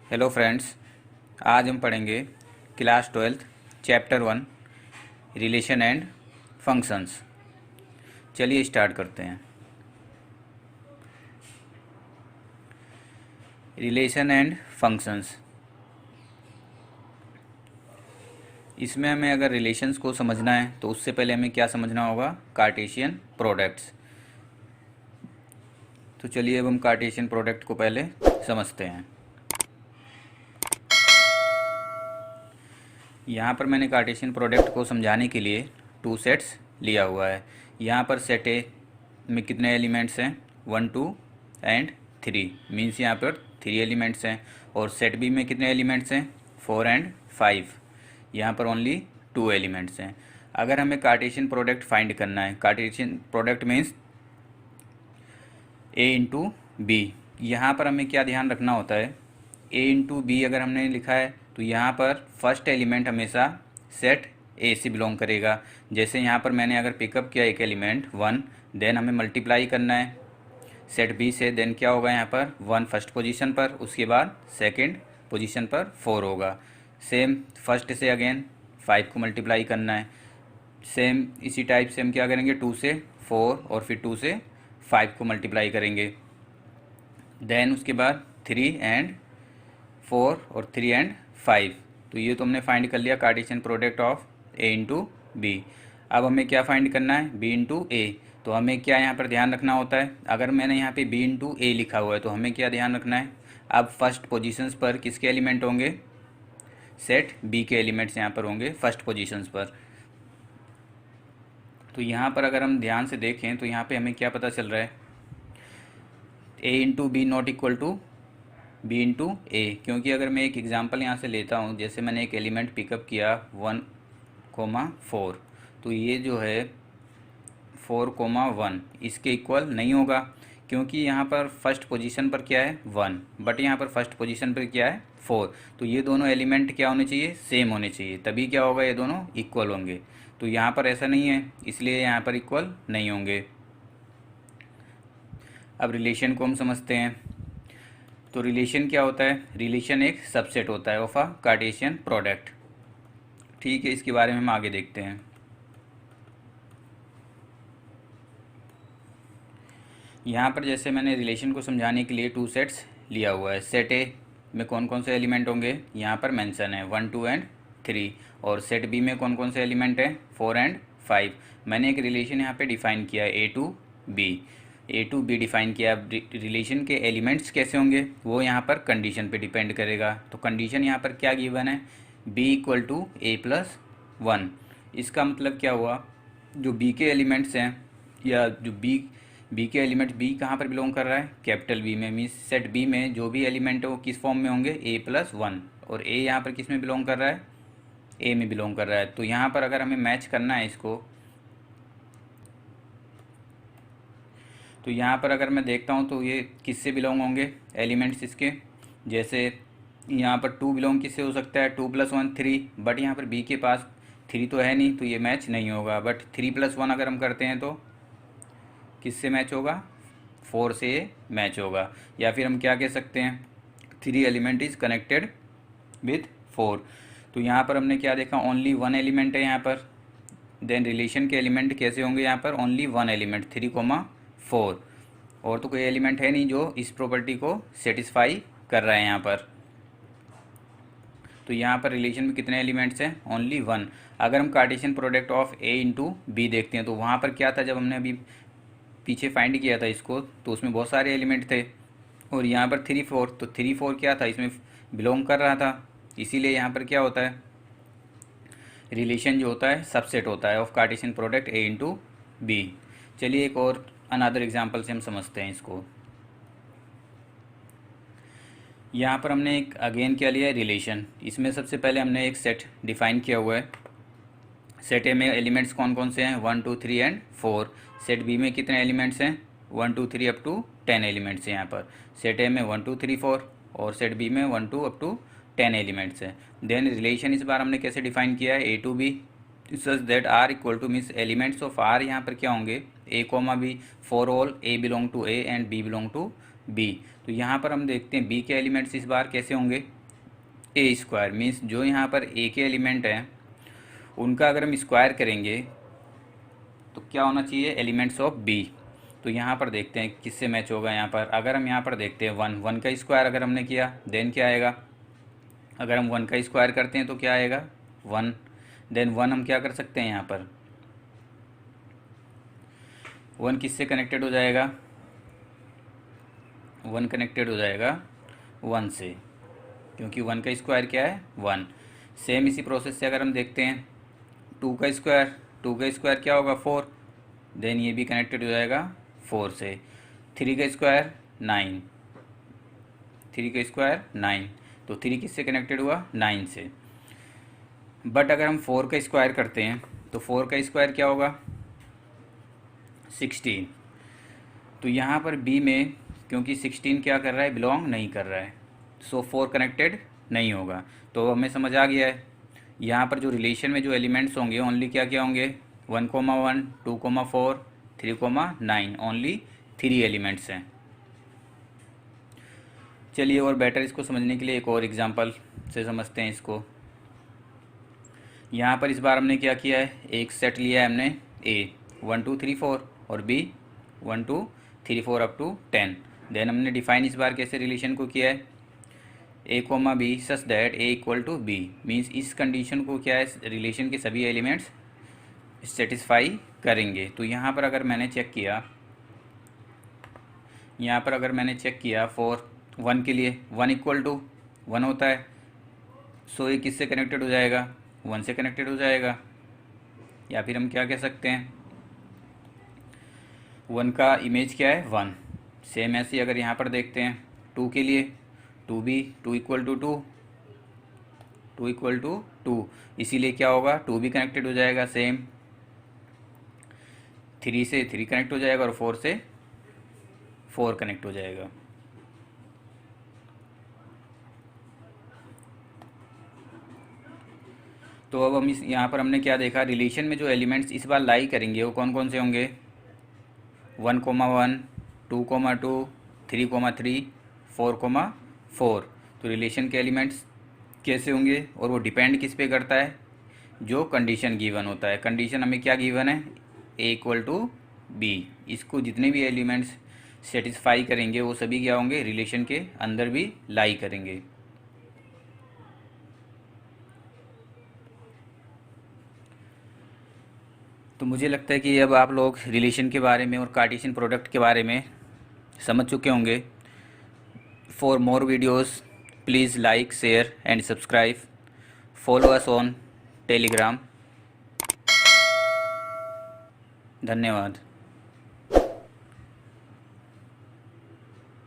Hello friends, आज हम पढ़ेंगे class 12 chapter 1 relation and functions. चलिए स्टार्ट करते हैं। रिलेशन एंड फंक्शंस, इसमें हमें अगर रिलेशंस को समझना है तो उससे पहले हमें क्या समझना होगा? Cartesian products. तो चलिए अब हम कार्टेशियन प्रोडक्ट को पहले समझते हैं। यहाँ पर मैंने कार्टेशियन प्रोडक्ट को समझाने के लिए टू सेट्स लिया हुआ है। यहाँ पर सेट ए में कितने एलिमेंट्स हैं? 1 2 एंड 3, मीन्स यहाँ पर 3 एलिमेंट्स हैं। और सेट बी में कितने एलिमेंट्स हैं? 4 एंड 5, यहाँ पर ओनली 2 एलिमेंट्स हैं। अगर हमें कार्टेशियन प्रोडक्ट फाइंड करना है, कार्टेशियन प्रोडक्ट मीन्स ए इंटू बी। यहाँ पर हमें क्या ध्यान रखना होता है? ए इंटू बी अगर हमने लिखा है तो यहाँ पर फर्स्ट एलिमेंट हमेशा सेट ए से बिलोंग करेगा। जैसे यहाँ पर मैंने अगर पिकअप किया एक एलिमेंट 1, देन हमें मल्टीप्लाई करना है सेट बी से, देन क्या होगा? यहाँ पर 1 फर्स्ट पोजीशन पर, उसके बाद सेकंड पोजीशन पर 4 होगा। सेम फर्स्ट से अगेन 5 को मल्टीप्लाई करना है। सेम इसी टाइप से हम क्या करेंगे? 2 से 4 और फिर 2 से 5 को मल्टीप्लाई करेंगे। देन उसके बाद 3 एंड 4 और 3 एंड 5। तो ये तो हमने फाइंड कर लिया Cartesian product of A into B. अब हमें क्या फाइंड करना है? B into A. तो हमें क्या यहाँ पर ध्यान रखना होता है? अगर मैंने यहाँ पे बी इंटू ए लिखा हुआ है तो हमें क्या ध्यान रखना है? अब फर्स्ट पोजीशंस पर किसके एलिमेंट होंगे? सेट बी के एलिमेंट्स यहाँ पर होंगे फर्स्ट पोजीशंस पर। तो यहाँ पर अगर हम ध्यान से देखें तो यहाँ पे हमें क्या पता चल रहा है? A into B not equal to B into A. क्योंकि अगर मैं एक एग्जांपल यहाँ से लेता हूँ, जैसे मैंने एक एलिमेंट पिकअप किया 1 4, तो ये जो है 4 1 इसके इक्वल नहीं होगा, क्योंकि यहाँ पर फर्स्ट पोजीशन पर क्या है? 1, बट यहाँ पर फर्स्ट पोजीशन पर क्या है? 4। तो ये दोनों एलिमेंट क्या होने चाहिए? सेम होने चाहिए, तभी क्या होगा? ये दोनों इक्वल होंगे। तो यहाँ पर ऐसा नहीं है, इसलिए यहाँ पर इक्वल नहीं होंगे। अब रिलेशन को हम समझते हैं। तो रिलेशन क्या होता है? रिलेशन एक सबसेट होता है ऑफ अ कार्टेशियन प्रोडक्ट। ठीक है, इसके बारे में हम आगे देखते हैं। यहाँ पर जैसे मैंने रिलेशन को समझाने के लिए 2 सेट्स लिया हुआ है। सेट ए में कौन कौन से एलिमेंट होंगे? यहाँ पर मेंशन है 1 2 एंड 3। और सेट बी में कौन कौन से एलिमेंट हैं? 4 एंड 5। मैंने एक रिलेशन यहाँ पे डिफाइन किया है ए टू बी डिफाइन किया। रिलेशन के एलिमेंट्स कैसे होंगे वो यहाँ पर कंडीशन पे डिपेंड करेगा। तो कंडीशन यहाँ पर क्या गिवन है? B equal to A plus 1। इसका मतलब क्या हुआ? जो बी के एलिमेंट्स हैं, या जो बी के एलिमेंट, बी कहाँ पर बिलोंग कर रहा है? कैपिटल बी में। मीन्स सेट बी में जो भी एलिमेंट है वो किस फॉर्म में होंगे? ए प्लस 1। और ए यहाँ पर किस में बिलोंग कर रहा है? ए में बिलोंग कर रहा है। तो यहाँ पर अगर हमें मैच करना है इसको, तो यहाँ पर अगर मैं देखता हूँ तो ये किससे बिलोंग होंगे एलिमेंट्स इसके? जैसे यहाँ पर 2 बिलोंग किससे हो सकता है? 2 + 1 3, बट यहाँ पर बी के पास 3 तो है नहीं, तो ये मैच नहीं होगा। बट 3 + 1 अगर हम करते हैं तो किससे मैच होगा? 4 से ये मैच होगा। या फिर हम क्या कह सकते हैं? 3 एलिमेंट इज़ कनेक्टेड विथ 4। तो यहाँ पर हमने क्या देखा? ओनली 1 एलिमेंट है यहाँ पर। देन रिलेशन के एलिमेंट कैसे होंगे? यहाँ पर ओनली 1 एलिमेंट 3 4, और तो कोई एलिमेंट है नहीं जो इस प्रॉपर्टी को सेटिस्फाई कर रहा है यहाँ पर। तो यहाँ पर रिलेशन में कितने एलिमेंट्स हैं? ओनली 1। अगर हम Cartesian product of A into B देखते हैं तो वहाँ पर क्या था? जब हमने अभी पीछे फाइंड किया था इसको, तो उसमें बहुत सारे एलिमेंट थे, और यहाँ पर 3 4, तो 3 4 क्या था? इसमें बिलोंग कर रहा था। इसीलिए यहाँ पर क्या होता है? रिलेशन जो होता है सबसेट होता है of Cartesian product A into B. चलिए एक और अनदर एग्जाम्पल से हम समझते हैं इसको। यहाँ पर हमने एक अगेन क्या लिया है? रिलेशन। इसमें सबसे पहले हमने एक सेट डिफाइन किया हुआ है। सेट ए में एलिमेंट्स कौन कौन से हैं? 1 2 3 एंड 4। सेट बी में कितने एलिमेंट्स हैं? 1 2 3 अप टू 10 एलिमेंट्स हैं यहाँ पर। सेट ए में 1 2 3 4 और सेट बी में 1 2 अप टू 10 एलिमेंट्स हैं। देन रिलेशन इस बार हमने कैसे डिफाइन किया है? A to B such that are equal to, means elements of R यहाँ पर क्या होंगे? A comma B, for all A belong to A and B belong to B. तो यहाँ पर हम देखते हैं बी के एलिमेंट्स इस बार कैसे होंगे? ए स्क्वायर मीन्स जो यहाँ पर ए के एलिमेंट हैं उनका अगर हम स्क्वायर करेंगे तो क्या होना चाहिए, एलिमेंट्स ऑफ बी। तो यहाँ पर देखते हैं किससे मैच होगा। यहाँ पर अगर हम यहाँ पर देखते हैं वन का स्क्वायर अगर हमने किया देन क्या आएगा, अगर हम 1 का स्क्वायर करते हैं तो क्या आएगा 1। देन 1 हम क्या कर सकते हैं, यहाँ पर 1 किससे कनेक्टेड हो जाएगा, 1 कनेक्टेड हो जाएगा 1 से, क्योंकि 1 का स्क्वायर क्या है 1। सेम इसी प्रोसेस से अगर हम देखते हैं 2 का स्क्वायर क्या होगा 4, देन ये भी कनेक्टेड हो जाएगा 4 से। 3 का स्क्वायर 9, 3 का स्क्वायर 9, तो 3 किससे कनेक्टेड हुआ 9 से। बट अगर हम 4 का स्क्वायर करते हैं तो 4 का स्क्वायर क्या होगा 16। तो यहाँ पर बी में क्योंकि 16 क्या कर रहा है, बिलोंग नहीं कर रहा है, सो 4 कनेक्टेड नहीं होगा। तो हमें समझ आ गया है यहाँ पर जो रिलेशन में जो एलिमेंट्स होंगे ओनली क्या क्या होंगे 1, 1, 2, 4, 3, 9, ओनली 3 एलिमेंट्स हैं। चलिए और बेटर इसको समझने के लिए एक और एग्जांपल से समझते हैं इसको। यहाँ पर इस बार हमने क्या किया है, एक सेट लिया है हमने ए 1, 2, 3, 4 और बी 1, 2, 3, 4 अप टू 10। देन हमने डिफाइन इस बार कैसे रिलेशन को किया है, A comma B such that A equal to B, means इस कंडीशन को क्या है रिलेशन के सभी एलिमेंट्स सेटिस्फाई करेंगे। तो यहाँ पर अगर मैंने चेक किया, यहाँ पर अगर मैंने चेक किया फॉर 1 के लिए 1 इक्वल टू 1 होता है, सो ये किससे कनेक्टेड हो जाएगा 1 से कनेक्टेड हो जाएगा। या फिर हम क्या कह सकते हैं 1 का इमेज क्या है 1। सेम ऐसे अगर यहाँ पर देखते हैं 2 के लिए 2 भी 2 इक्वल टू 2, 2 इक्वल टू 2, इसीलिए क्या होगा 2 भी कनेक्टेड हो जाएगा। सेम 3 से 3 कनेक्ट हो जाएगा और 4 से 4 कनेक्ट हो जाएगा। तो अब हम इस यहाँ पर हमने क्या देखा, रिलेशन में जो एलिमेंट्स इस बार लाई करेंगे वो कौन कौन से होंगे 1, 1, 2, 2, 3, 3, 4, 4। तो रिलेशन के एलिमेंट्स कैसे होंगे और वो डिपेंड किस पे करता है, जो कंडीशन गिवन होता है। कंडीशन हमें क्या गिवन है ए इक्वल टू बी, इसको जितने भी एलिमेंट्स सेटिस्फाई करेंगे वो सभी क्या होंगे रिलेशन के अंदर भी लाई करेंगे। तो मुझे लगता है कि अब आप लोग रिलेशन के बारे में और कार्टेशियन प्रोडक्ट के बारे में समझ चुके होंगे। For more videos please like, share and subscribe. Follow us on Telegram. धन्यवाद।